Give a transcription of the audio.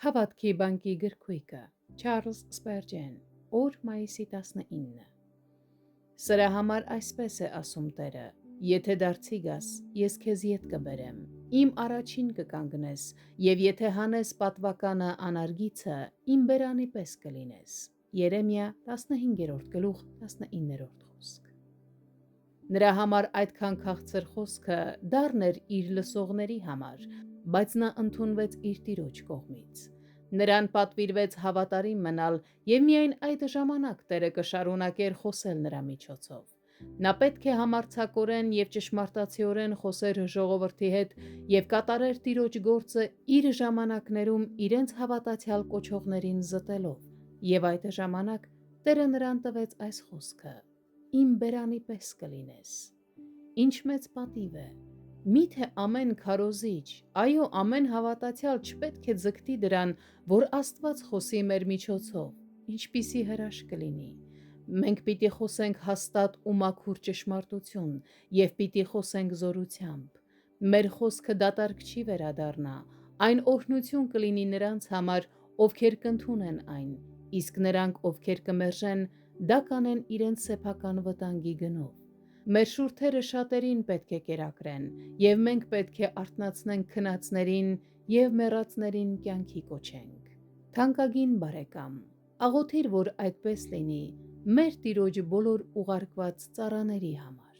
Հավատքի բանկի գրքույկը Չարլզ Սպերջեն, օր մայիսի 19։ Սրա համար այսպես է ասում Տերը. եթե դարձի գաս, ես քեզ ետ կբերեմ, իմ առաջին կկանգնես, և եթե հանես պատվականը անարգիցը, իմ բերանի պես կլինես։ Երեմիա 15:19 խոսք։ Նրա համար այդքան քաղցր խոսքը դառն էր իր լսողների համար, բայց նա ընդունվեց իր Տիրոջ կողմից։ Նրան պատվիրվեց հավատարիմ մնալ, և միայն այդ ժամանակ Տերը կշարունակեր խոսել նրա միջոցով։ Նա պետք է համարձակորեն և ճշմարտացիորեն խոսեր ժողովրդի հետ և կատարեր Տիրոջ գործը իր ժամանակներում իրենց հավատացյալ կոչողներին զտելով։ Եվ այդ ժամանակ Տերը նրան տվեց այս խոսքը. «Իմ բերանի պես կլինես»։ Ինչ մեծ պատիվ է։ Միթե ամեն քարոզիչ, այո, ամեն հավատացյալ չպետք է ձգտի դրան, որ Աստված խոսի մեր միջոցով, ինչպիսի հրաշք կլինի։ Մենք պիտի խոսենք հաստատ ու մաքուր ճշմարտություն և պիտի խոսենք զորությամբ։ Մեր խոսքը դատարկ չի վերադառնա, այն օրհնություն կլինի նրանց համար, ովքեր կընդունեն այն, իսկ նրանք, ովքեր կմերժեն, դա կանեն իրենց սեփական վտանգի գնով։ Մեր շուրթերը շատերին պետք է կերակրեն, և մենք պետք է արթնացնենք քնածներին և մեռածներին կյանքի կոչենք։ Թանկագին բարեկամ, աղոթիր, որ այդպես լինի մեր Տիրոջ բոլոր ուղարկված ծառաների համար։